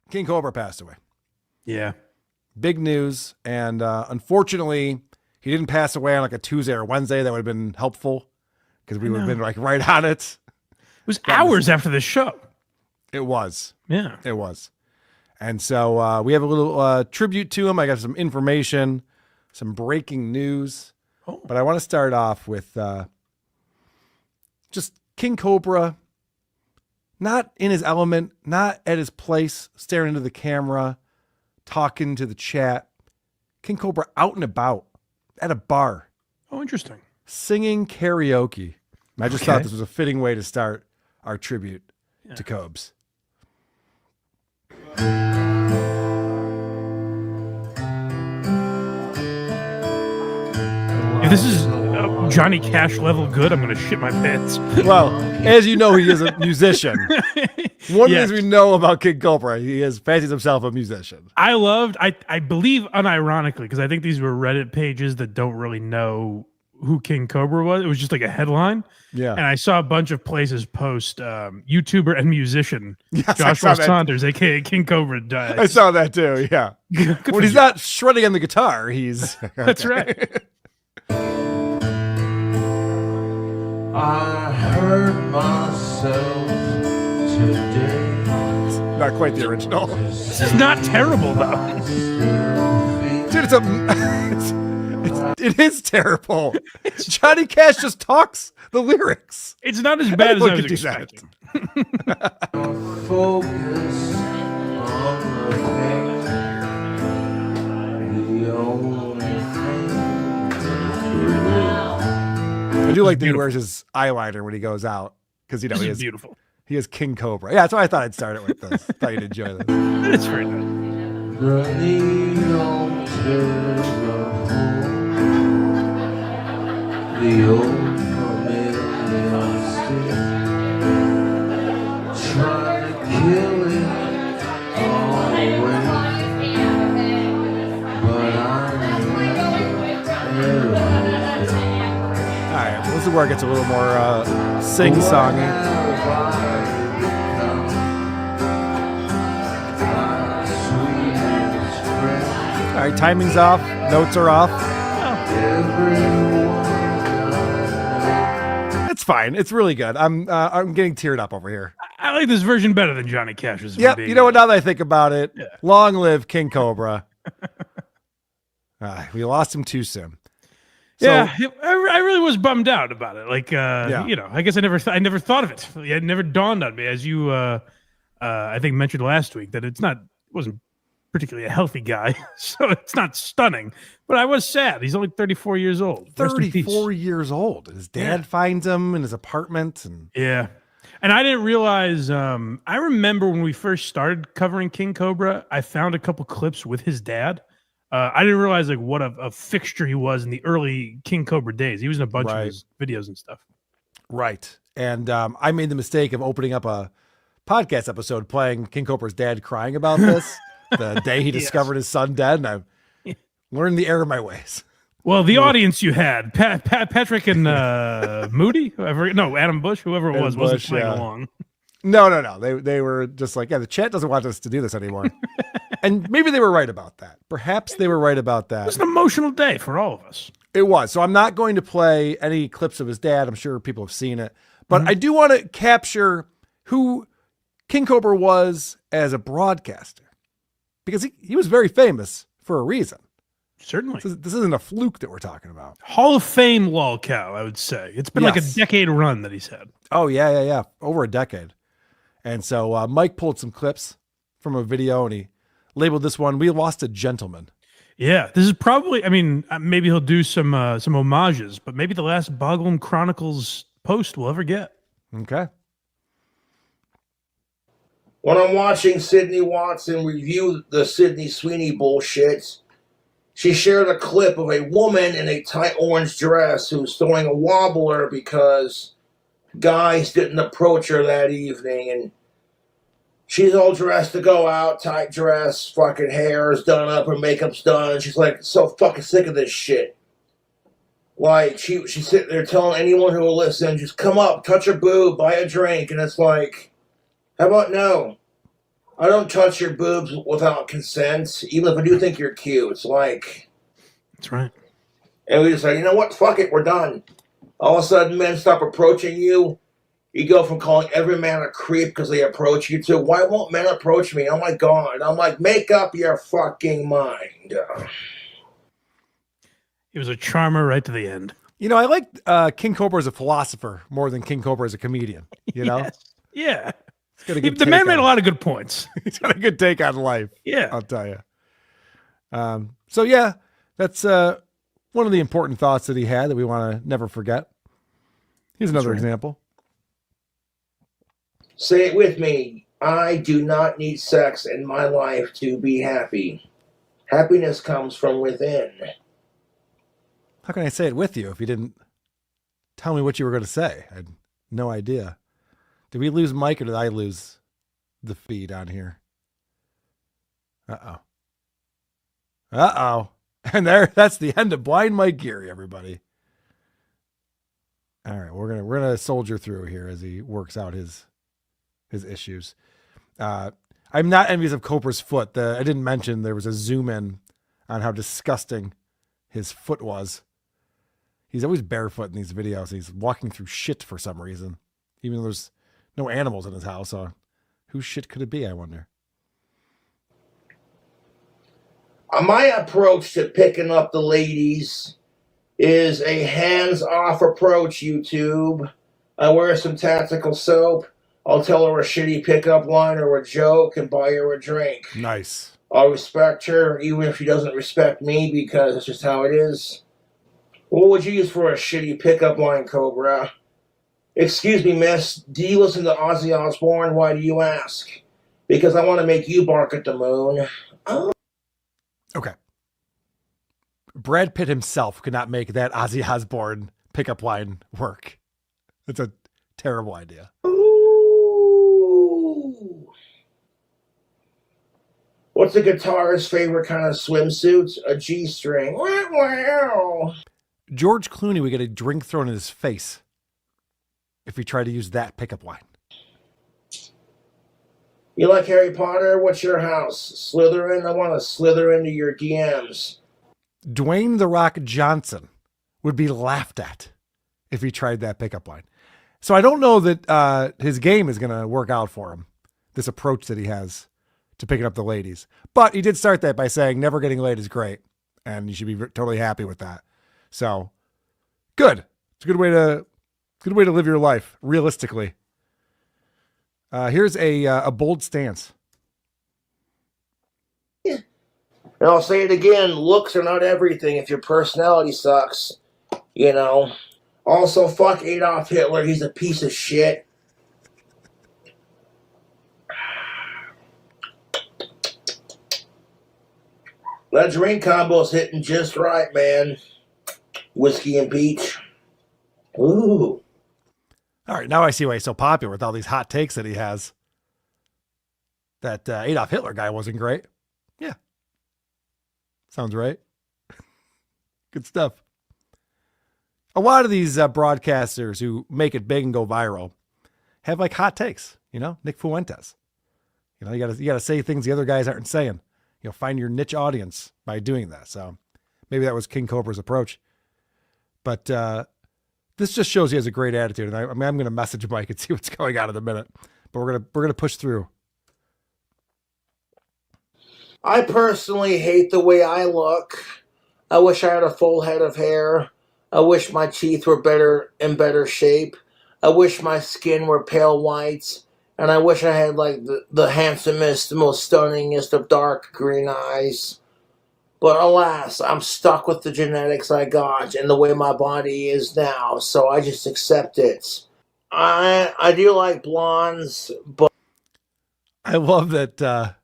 King Cobra passed away. Yeah. Big news. And unfortunately, he didn't pass away on like a Tuesday or Wednesday. That would have been helpful because we would have been like right on it. It was hours after the show. It was. Yeah. It was. And so we have a little tribute to him. I got some information, some breaking news. Oh. But I want to start off with just King Cobra, not in his element, not at his place, staring into the camera, talking to the chat. King Cobra out and about at a bar. Oh, interesting. Singing karaoke. And I just thought this was a fitting way to start our tribute to Cobes. If this is Johnny Cash level good, I'm going to shit my pants. Well, as you know, he is a musician. One of the things we know about King Cobra, he fancies himself a musician. I believe unironically, because I think these were Reddit pages that don't really know who King Cobra was. It was just like a headline. Yeah. And I saw a bunch of places post YouTuber and musician Josh Saunders, a.k.a. King Cobra, died. I saw that too, yeah. When he's not shredding on the guitar, he's... That's right. I hurt myself today. Not quite the original. This is not terrible, though. Dude, it is terrible. Johnny Cash just talks the lyrics. It's not as bad as I was expecting. Focus on the pain. The only thing. I do like that he wears his eyeliner when he goes out because he is beautiful. He is King Cobra. Yeah, that's why I thought I'd start it with this. Thought you'd enjoy this. It's very nice. The neon terror home. The old familiar stick. Trying to kill it always. But I remember everything. All right, well, this is where it gets a little more sing-songy. All right, timing's off, notes are off. It's fine. It's really good. I'm getting teared up over here. I like this version better than Johnny Cash's. Yep. You know what? Now that I think about it, long live King Cobra. We lost him too soon. So, I really was bummed out about it. Like, you know, I guess I never thought of it. It never dawned on me, as you, I think, mentioned last week, that wasn't particularly a healthy guy, so it's not stunning. But I was sad. He's only 34 years old. 34 years old. His dad finds him in his apartment, and and I didn't realize. I remember when we first started covering King Cobra, I found a couple clips with his dad. I didn't realize like what a fixture he was in the early King Cobra days. He was in a bunch of his videos and stuff. Right. And I made the mistake of opening up a podcast episode playing King Cobra's dad crying about this the day he discovered his son dead, and I've learned the error of my ways. Well, the audience you had, Patrick and Moody, Adam Bush, whoever it was, wasn't playing along. No. They were just like, the chat doesn't want us to do this anymore. And maybe they were right about that. Perhaps they were right about that. It was an emotional day for all of us. It was. So I'm not going to play any clips of his dad. I'm sure people have seen it. But I do want to capture who King Cobra was as a broadcaster. Because he was very famous for a reason. Certainly. This isn't a fluke that we're talking about. Hall of Fame lolcow, I would say. It's been like a decade run that he's had. Oh, yeah. Over a decade. And so Mike pulled some clips from a video, and he labeled this one, "We Lost a Gentleman." Yeah, this is probably, I mean, maybe he'll do some homages, but maybe the last Boglum Chronicles post we'll ever get. Okay. When I'm watching Sydney Watson review the Sydney Sweeney bullshit, she shared a clip of a woman in a tight orange dress who's throwing a wobbler because guys didn't approach her that evening, and she's all dressed to go out, tight dress, fucking hair is done up, her makeup's done, and she's like so fucking sick of this shit. Like, she's sitting there telling anyone who will listen, just come up, touch her boob, buy a drink, and it's like, how about no? I don't touch your boobs without consent, even if I do think you're cute. It's like, That's right. and we just say, you know what? Fuck it, we're done. All of a sudden, men stop approaching you. You go from calling every man a creep because they approach you to, why won't men approach me? Oh my God. I'm like, make up your fucking mind. He was a charmer right to the end. You know, I like King Cobra as a philosopher more than King Cobra as a comedian. You know? Yes. Yeah. He's got a good The take man made on- a lot of good points. He's got a good take on life. Yeah. I'll tell you. So yeah, that's one of the important thoughts that he had that we want to never forget. Here's another example. Say it with me. I do not need sex in my life to be happy. Happiness comes from within. How can I say it with you if you didn't tell me what you were going to say? I had no idea. Did we lose Mike or did I lose the feed on here? Uh-oh. Uh-oh. And that's the end of Blind Mike Eerie, everybody. All right, we're gonna soldier through here as he works out his issues. I'm not envious of Cobra's foot. I didn't mention there was a zoom in on how disgusting his foot was. He's always barefoot in these videos. He's walking through shit for some reason, even though there's no animals in his house. Whose shit could it be, I wonder? My approach to picking up the ladies is a hands-off approach, YouTube. I wear some tactical soap. I'll tell her a shitty pickup line or a joke and buy her a drink. Nice. I'll respect her even if she doesn't respect me because it's just how it is. What would you use for a shitty pickup line, Cobra? Excuse me, miss. Do you listen to Ozzy Osbourne? Why do you ask? Because I want to make you bark at the moon. Oh. Okay. Brad Pitt himself could not make that Ozzy Osbourne pickup line work. It's a terrible idea. Ooh. What's a guitarist's favorite kind of swimsuit? A G-string. Wow. George Clooney would get a drink thrown in his face if he tried to use that pickup line. You like Harry Potter? What's your house? Slytherin? I want to slither into your DMs. Dwayne "The Rock" Johnson would be laughed at if he tried that pickup line. So I don't know that his game is going to work out for him, this approach that he has to picking up the ladies. But he did start that by saying never getting laid is great, and you should be totally happy with that. So good. It's a good way to live your life realistically. Here's a bold stance. And I'll say it again, looks are not everything if your personality sucks. You know. Also, fuck Adolf Hitler. He's a piece of shit. That drink combo's hitting just right, man. Whiskey and peach. Ooh. All right, now I see why he's so popular with all these hot takes that he has. That Adolf Hitler guy wasn't great. Yeah. Sounds right. Good stuff. A lot of these broadcasters who make it big and go viral have like hot takes, you know, Nick Fuentes. You know, you gotta say things the other guys aren't saying. You know, find your niche audience by doing that. So maybe that was King Cobra's approach. But this just shows he has a great attitude. And I'm going to message Mike and see what's going on in a minute. But we're gonna push through. I personally hate the way I look. I wish I had a full head of hair. I wish my teeth were in better shape. I wish my skin were pale white. And I wish I had like the handsomest, the most stunningest of dark green eyes. But alas, I'm stuck with the genetics I got and the way my body is now, so I just accept it. I do like blondes, but I love that. I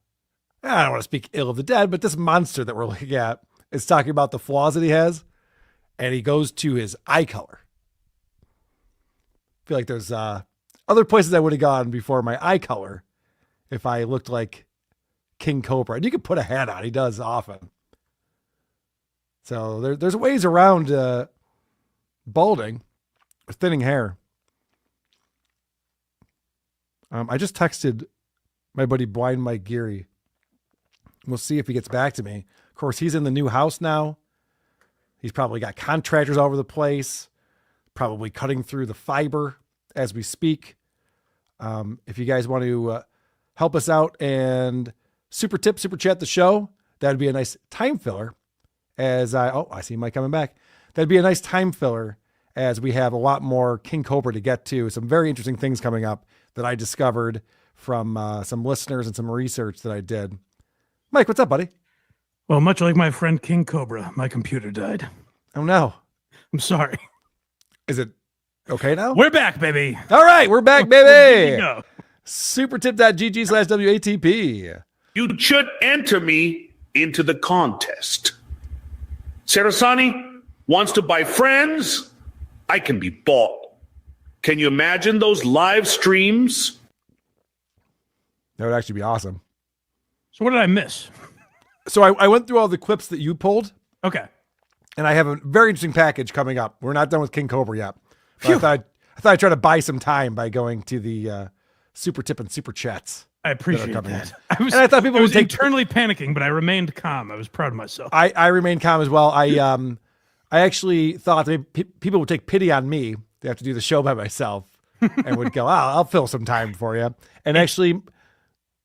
don't want to speak ill of the dead, but this monster that we're looking at is talking about the flaws that he has, and he goes to his eye color. I feel like there's other places I would have gone before my eye color if I looked like King Cobra. And you could put a hat on. He does often. So there's ways around balding or thinning hair. I just texted my buddy Blind Mike Eerie. We'll see if he gets back to me. Of course, he's in the new house now. He's probably got contractors all over the place, probably cutting through the fiber as we speak. If you guys want to help us out and super chat the show, that'd be a nice time filler. I see Mike coming back. That'd be a nice time filler as we have a lot more King Cobra to get to. Some very interesting things coming up that I discovered from some listeners and some research that I did. Mike, what's up, buddy? Well, much like my friend King Cobra, my computer died. Oh, no. I'm sorry. Is it okay now? We're back, baby. All right, we're back, There baby. you go. Supertip.gg/WATP. You should enter me into the contest. Sarasani wants to buy friends. I can be bought. Can you imagine those live streams? That would actually be awesome. So what did I miss? So I went through all the clips that you pulled, Okay. and I have a very interesting package coming up. We're not done with King Cobra yet. But I thought I'd try to buy some time by going to the super tip and super chats. I appreciate coming that. And I thought people I was would take internally panicking, but I remained calm. I was proud of myself. I remain calm as well. I actually thought that people would take pity on me. They have to do the show by myself and would go, I'll fill some time for you. And actually,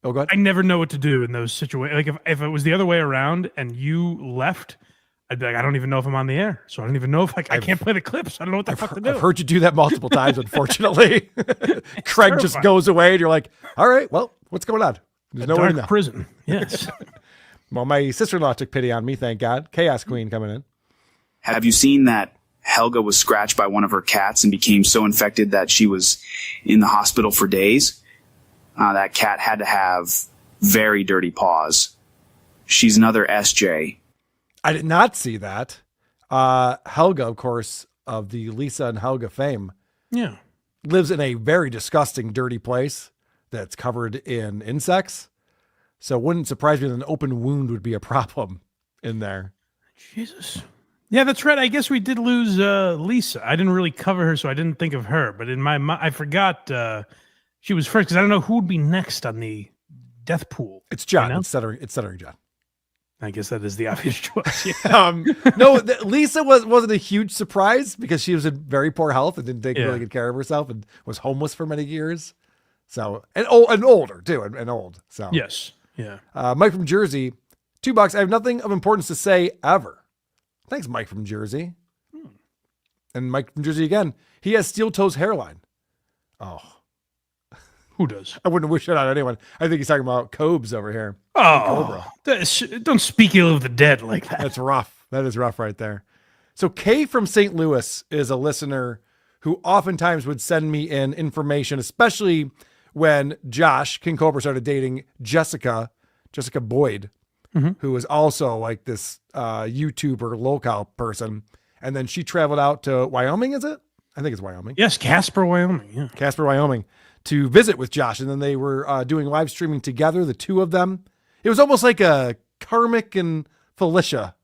go ahead. I never know what to do in those situations. Like if it was the other way around and you left, I'd be like, I don't even know if I'm on the air. So I don't even know if I can't play the clips. I don't know what the fuck to do. I've heard you do that multiple times, unfortunately. Craig just terrifying. goes away and you're like, all right, well, what's going on? There's no way to Dark know. prison. Yes. Well, my sister-in-law took pity on me, thank God. Chaos Queen coming in. Have you seen that Helga was scratched by one of her cats and became so infected that she was in the hospital for days? That cat had to have very dirty paws. She's another SJ. I did not see that. Helga, of course, of the Lisa and Helga fame, Yeah. lives in a very disgusting, dirty place that's covered in insects. So it wouldn't surprise me that an open wound would be a problem in there. Jesus. Yeah, that's right. I guess we did lose Lisa. I didn't really cover her, so I didn't think of her. But in my mind, I forgot she was first because I don't know who would be next on the death pool. It's John. You know? It's stuttering John. I guess that is the obvious choice. Yeah. Lisa wasn't a huge surprise because she was in very poor health and didn't take Yeah. really good care of herself and was homeless for many years. So and older too, and old. So Yes. Yeah. Mike from Jersey, $2. I have nothing of importance to say ever. Thanks, Mike from Jersey. And Mike from Jersey again. He has steel toes hairline. Oh, Who does? I wouldn't wish it on anyone. I think he's talking about Cobes over here. Oh, don't speak ill of the dead like that. That's rough. That is rough right there. So Kay from St. Louis is a listener who oftentimes would send me in information, especially when Josh, King Cobra, started dating Jessica Boyd, who is also like this YouTuber local person. And then she traveled out to Wyoming, is it? I think it's Wyoming. Yes, Casper, Wyoming. Yeah. Casper, Wyoming, to visit with Josh. And then they were doing live streaming together, the two of them. It was almost like a Karmic and Felicia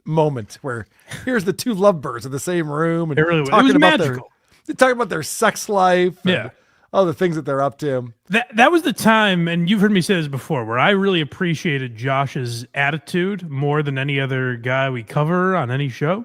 moment where here's the two lovebirds in the same room and It really was. It talking was about magical. they're talking about their sex life and Yeah. all the things that they're up to. That was the time, and you've heard me say this before, where I really appreciated Josh's attitude more than any other guy we cover on any show.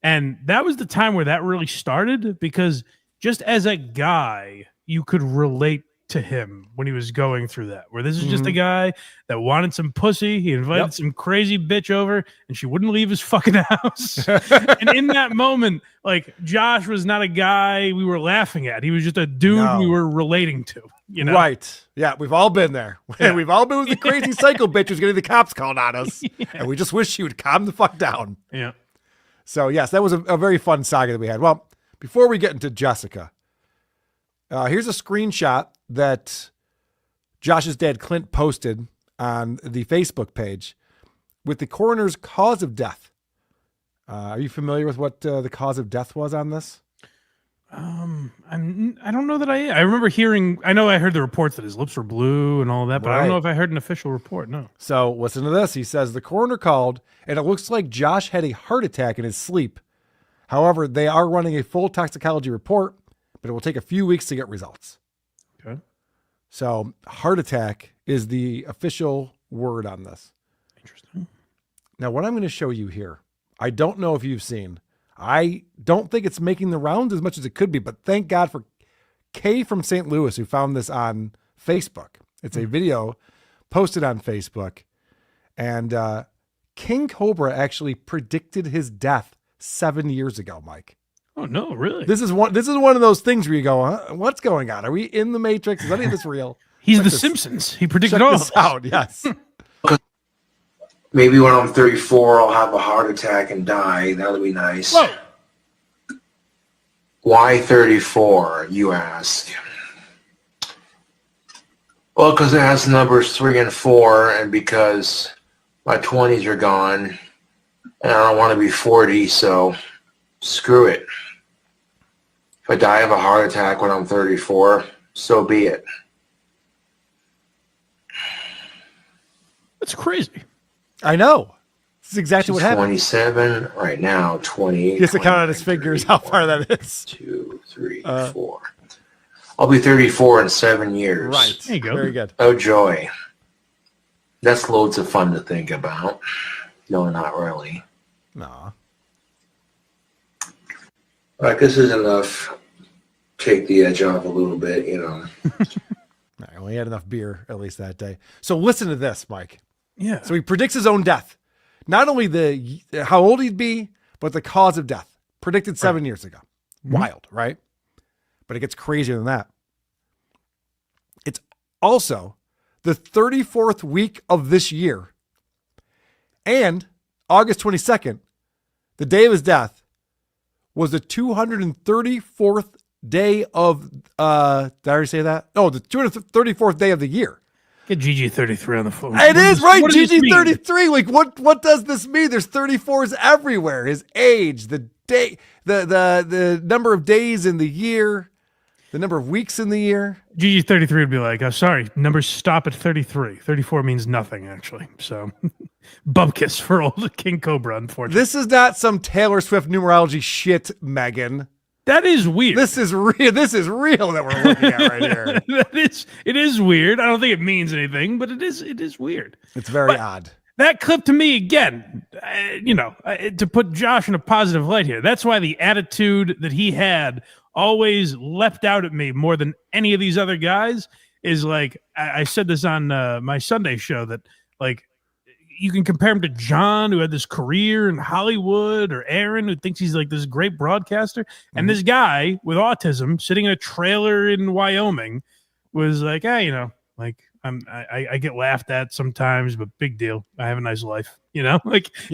And that was the time where that really started because just as a guy, you could relate to him when he was going through that, where this is just a guy that wanted some pussy. He invited some crazy bitch over and she wouldn't leave his fucking house. And in that moment, like Josh was not a guy we were laughing at. He was just a dude we were relating to, you know? Right. Yeah. We've all been there. Yeah. We've all been with the crazy psycho bitch who's getting the cops called on us. And we just wish she would calm the fuck down. Yeah. So yes, that was a very fun saga that we had. Well, before we get into Jessica, here's a screenshot that Josh's dad, Clint, posted on the Facebook page with the coroner's cause of death. Are you familiar with what the cause of death was on this? I don't know that I remember hearing, I know I heard the reports that his lips were blue and all that, but I don't know if I heard an official report. No. So listen to this. He says the coroner called and it looks like Josh had a heart attack in his sleep. However, they are running a full toxicology report, but it will take a few weeks to get results. Okay. So heart attack is the official word on this. Interesting. Now, what I'm going to show you here, I don't know if you've seen. I don't think it's making the rounds as much as it could be, but thank God for Kay from St. Louis who found this on Facebook. It's a video posted on Facebook, and King Cobra actually predicted his death 7 years ago, Mike. Oh no, really? This is one of those things where you go, huh? What's going on? Are we in the Matrix? Is any of this real? He's the Simpsons. He predicted Check all this of this. out. Yes. Maybe when I'm 34, I'll have a heart attack and die. That'll be nice. Whoa. Why 34, you ask? Well, because it has numbers 3 and 4, and because my 20s are gone, and I don't want to be 40, so screw it. If I die of a heart attack when I'm 34, so be it. That's crazy. I know. This is exactly what happened. 27 right now, 28. He has to count on his fingers how far that is. 2, 3, 4. I'll be 34 in 7 years. Right. There you go. Very good. Oh, joy. That's loads of fun to think about. No, not really. No. Like, this is enough. Take the edge off a little bit, you know. Well, he had enough beer, at least that day. So listen to this, Mike. Yeah. So he predicts his own death. Not only how old he'd be, but the cause of death. Predicted 7 years ago. Wild, right? But it gets crazier than that. It's also the 34th week of this year. And August 22nd, the day of his death, was the 234th day of, did I already say that? Oh, the 234th day of the year. Get GG33 on the phone. It is right, What does this mean? GG33. Like, what does this mean? There's 34s everywhere. His age, the day, the number of days in the year, the number of weeks in the year. GG33 would be like, sorry, numbers stop at 33. 34 means nothing, actually. So, bupkis for old King Cobra, unfortunately. This is not some Taylor Swift numerology shit, Megan. That is weird. This is real. This is real that we're looking at right here. It is weird. I don't think it means anything, but it is weird. It's very odd. That clip to me, again, to put Josh in a positive light here, that's why the attitude that he had always leapt out at me more than any of these other guys is like, I said this on my Sunday show that, like, you can compare him to John, who had this career in Hollywood, or Aaron, who thinks he's like this great broadcaster. And this guy with autism sitting in a trailer in Wyoming was like, like I get laughed at sometimes, but big deal. I have a nice life, He had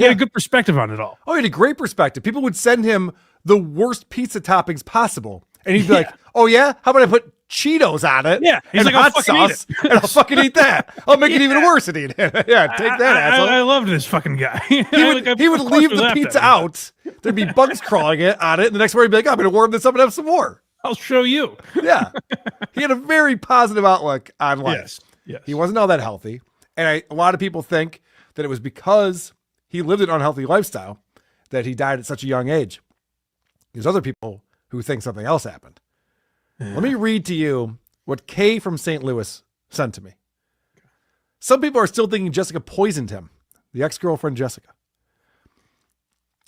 a good perspective on it all. Oh, he had a great perspective. People would send him the worst pizza toppings possible. And he'd be like, oh yeah? How about I put Cheetos on it? Yeah. He's and like, hot I'll fucking sauce, and I'll fucking eat that. I'll make it even worse and eat it. Yeah, take that, asshole. I loved this fucking guy. He would leave the pizza out. There'd be bugs crawling on it. And the next morning he'd be like, I'm going to warm this up and have some more. I'll show you. Yeah. He had a very positive outlook on life. Yes. He wasn't all that healthy. And a lot of people think that it was because he lived an unhealthy lifestyle that he died at such a young age. There's other people who think something else happened. Yeah. Let me read to you what Kay from St. Louis sent to me. Some people are still thinking Jessica poisoned him, the ex-girlfriend Jessica.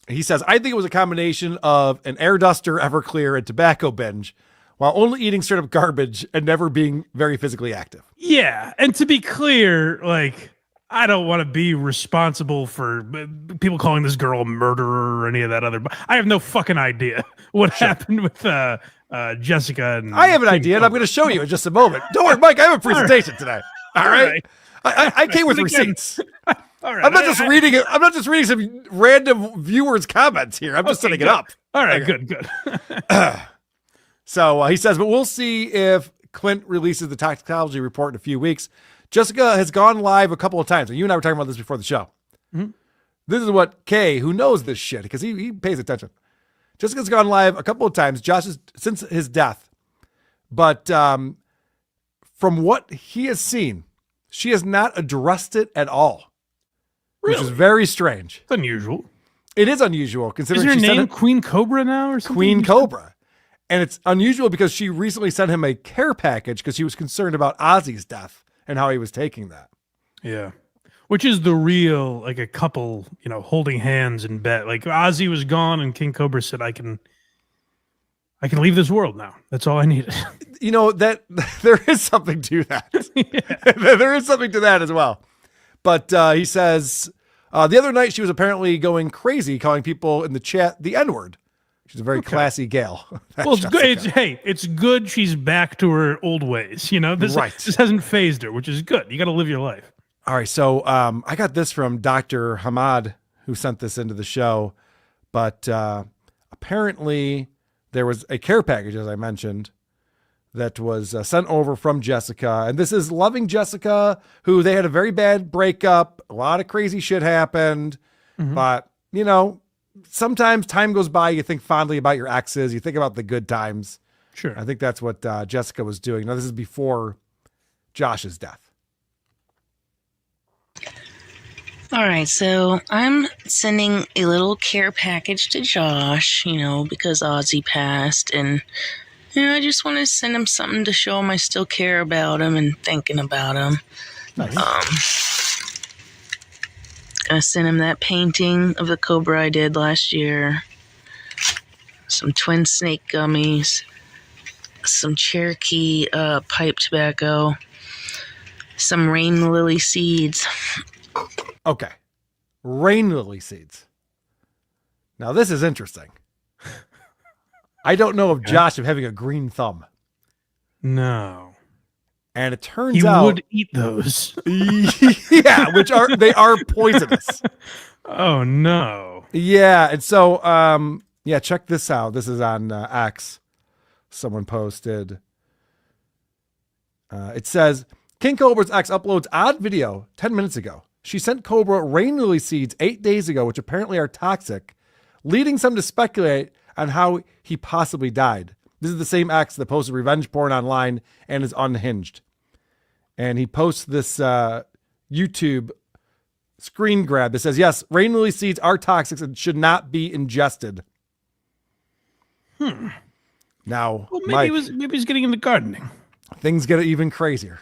He says, I think it was a combination of an air duster, Everclear, and tobacco binge, while only eating straight up garbage and never being very physically active. Yeah. And to be clear, like, I don't want to be responsible for people calling this girl a murderer or any of that other. I have no fucking idea what happened with Jessica. And I have an idea, and I'm going to show you in just a moment. Don't worry, Mike. I have a presentation today. All right. I came with receipts. All right. I'm not just reading it. I'm not just reading some random viewers' comments here. I'm just setting it up. All right. Okay. Good. So he says, but we'll see if Clint releases the toxicology report in a few weeks. Jessica has gone live a couple of times. And you and I were talking about this before the show. Mm-hmm. This is what Kay, who knows this shit, because he pays attention. Jessica's gone live a couple of times, since his death. But from what he has seen, she has not addressed it at all. Really? Which is very strange. It's unusual. It is unusual, considering is her she name Queen Cobra now or something? Queen Cobra. And it's unusual because she recently sent him a care package because she was concerned about Ozzy's death and how he was taking that. Yeah. Which is the real, like a couple, holding hands in bed. Like Ozzy was gone and King Cobra said, I can leave this world now. That's all I needed. That there is something to that. There is something to that as well. But he says the other night she was apparently going crazy, calling people in the chat the N-word. She's a very classy gal. Well, it's good. It's good she's back to her old ways. This hasn't phased her, which is good. You got to live your life. All right. So I got this from Dr. Hamad, who sent this into the show. But apparently there was a care package, as I mentioned, that was sent over from Jessica. And this is loving Jessica, who they had a very bad breakup. A lot of crazy shit happened. Mm-hmm. But, sometimes time goes by. You think fondly about your exes. You think about the good times. Sure. I think that's what Jessica was doing. Now, this is before Josh's death. All right, so I'm sending a little care package to Josh, because Ozzy passed, and I just want to send him something to show him I still care about him and thinking about him. Nice. Gonna send him that painting of the Cobra I did last year, some twin snake gummies, some Cherokee pipe tobacco, some rain lily seeds. Okay. Rain lily seeds. Now, this is interesting. I don't know of Josh of having a green thumb. No. And it turns out he would eat those. Yeah, they are poisonous. Oh, no. Yeah. And so, check this out. This is on X. Someone posted. It says, King Cobra's ex uploads odd video 10 minutes ago. She sent Cobra rain lily seeds 8 days ago, which apparently are toxic, leading some to speculate on how he possibly died. This is the same ex that posted revenge porn online and is unhinged. And he posts this YouTube screen grab that says, yes, rain lily seeds are toxic and should not be ingested. Now, well, Mike, maybe he's getting into gardening. Things get even crazier.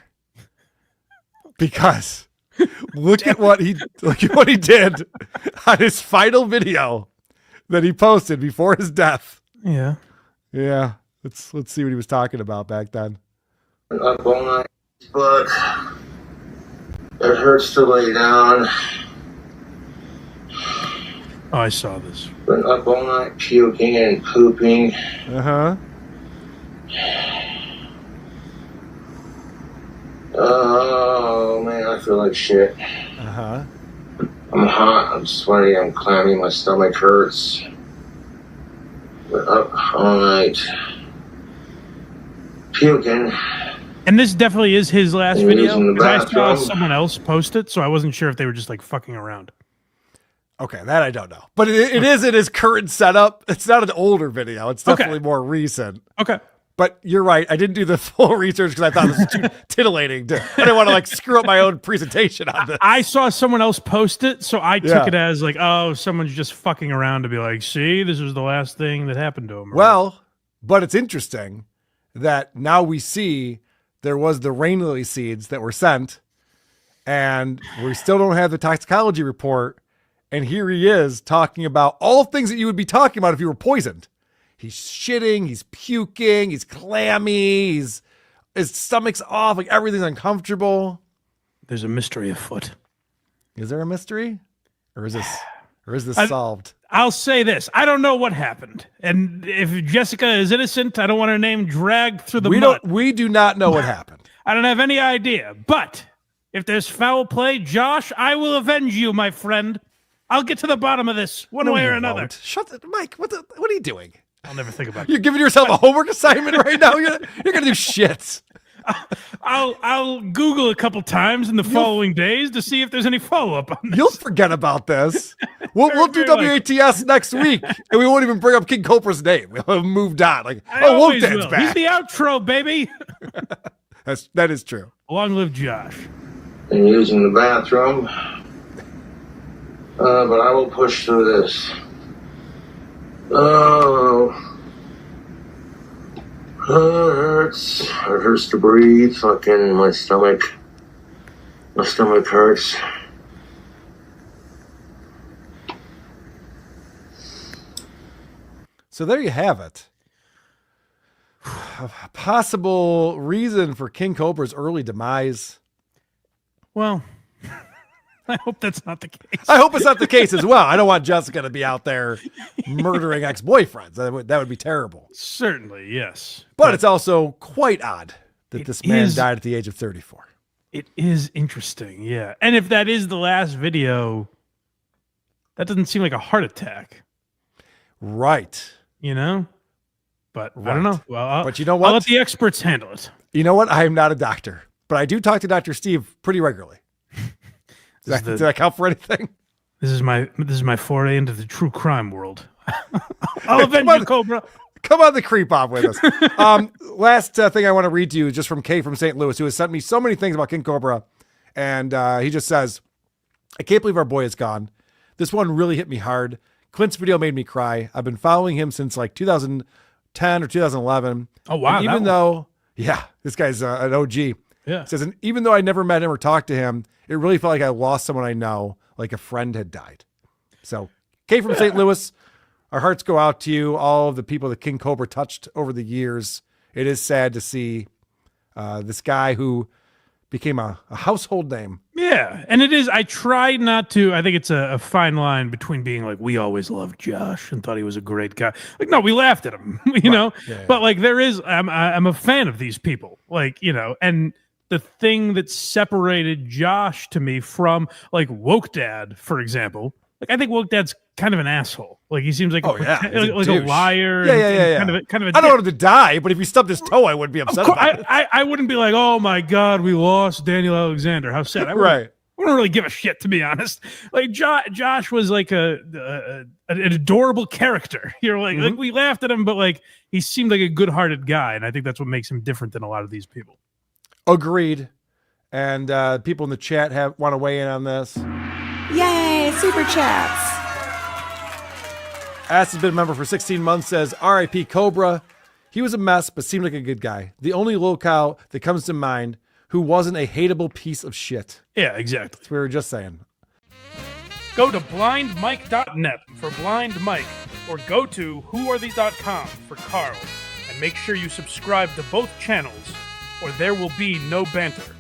Because look at what he did on his final video that he posted before his death. Yeah. Yeah. Let's see what he was talking about back then. Up all night, but it hurts to lay down. Oh, I saw this. Been up all night puking and pooping. Uh-huh. Oh man, I feel like shit. Uh-huh. I'm hot, I'm sweaty, I'm clammy, my stomach hurts. Been up all night puking. And this definitely is his last And video. using the Because I saw bathroom. someone else post it, so I wasn't sure if they were just like fucking around. Okay, that I don't know. But it is in his current setup. It's not an older video. It's definitely more recent. Okay. But you're right. I didn't do the full research because I thought this was too titillating. I didn't want to screw up my own presentation on this. I saw someone else post it, so I took it as someone's just fucking around to be like, see, this was the last thing that happened to him. Well, but it's interesting that now we see there was the rain lily seeds that were sent, and we still don't have the toxicology report. And here he is talking about all things that you would be talking about if you were poisoned. He's shitting, he's puking, he's clammy, his stomach's off, everything's uncomfortable. There's a mystery afoot. Is there a mystery? Or is this solved? I'll say this. I don't know what happened. And if Jessica is innocent, I don't want her name dragged through the mud. We do not know what happened. I don't have any idea. But if there's foul play, Josh, I will avenge you, my friend. I'll get to the bottom of this one way or another. Won't. Shut it, Mike. What are you doing? I'll never think about it. You're giving yourself a homework assignment right now. You're gonna do shit. I'll Google a couple times in the following days to see if there's any follow up on this. You'll forget about this. We'll do WATS next week, and we won't even bring up King Cobra's name. We'll have moved on. Wotan's back. He's the outro, baby. That is true. Long live Josh. And using the bathroom. But I will push through this. Oh. It hurts. It hurts to breathe. Fucking my stomach. My stomach hurts. So there you have it. A possible reason for King Cobra's early demise. Well, I hope that's not the case. I hope it's not the case as well. I don't want Jessica to be out there murdering ex-boyfriends. That would be terrible. Certainly, yes. But it's also quite odd that this man died at the age of 34. It is interesting, yeah. And if that is the last video, that doesn't seem like a heart attack. Right. You know? But I don't know. Well, but you know what? I'll let the experts handle it. You know what? I am not a doctor, but I do talk to Dr. Steve pretty regularly. Does that count for anything? This is my foray into the true crime world. I'll avenge you, Cobra. Come on the creep off with us. Last thing I want to read to you is just from Kay from St. Louis, who has sent me so many things about King Cobra. And he just says, I can't believe our boy is gone. This one really hit me hard. Clint's video made me cry. I've been following him since like 2010 or 2011. Oh, wow. And even though, this guy's an OG. Yeah. Says, and even though I never met him or talked to him, it really felt like I lost someone I know, like a friend had died. So, Kay from St. Louis, our hearts go out to you, all of the people that King Cobra touched over the years. It is sad to see this guy who became a household name. Yeah, and it is. I try not to. I think it's a fine line between being like, we always loved Josh and thought he was a great guy. Like, no, we laughed at him, you know? Yeah. But like, there is, I'm a fan of these people. Like, you know, and the thing that separated Josh to me from like Woke Dad, for example, like I think Woke Dad's kind of an asshole. Like he seems like a liar. Yeah. Kind of. I don't want him to die, but if he stubbed his toe, I wouldn't be upset about it. I wouldn't be like, oh my God, we lost Daniel Alexander. How sad. I wouldn't really give a shit, to be honest. Like Josh was like an adorable character. You're like, like we laughed at him, but like he seemed like a good-hearted guy, and I think that's what makes him different than a lot of these people. Agreed. And people in the chat want to weigh in on this. Yay, super chats. Ass has been a member for 16 months, says, R.I.P. Cobra. He was a mess, but seemed like a good guy. The only locale that comes to mind who wasn't a hateable piece of shit. Yeah, exactly. That's what we were just saying. Go to blindmike.net for Blind Mike, or go to whoarethese.com for Karl, and make sure you subscribe to both channels, or there will be no banter.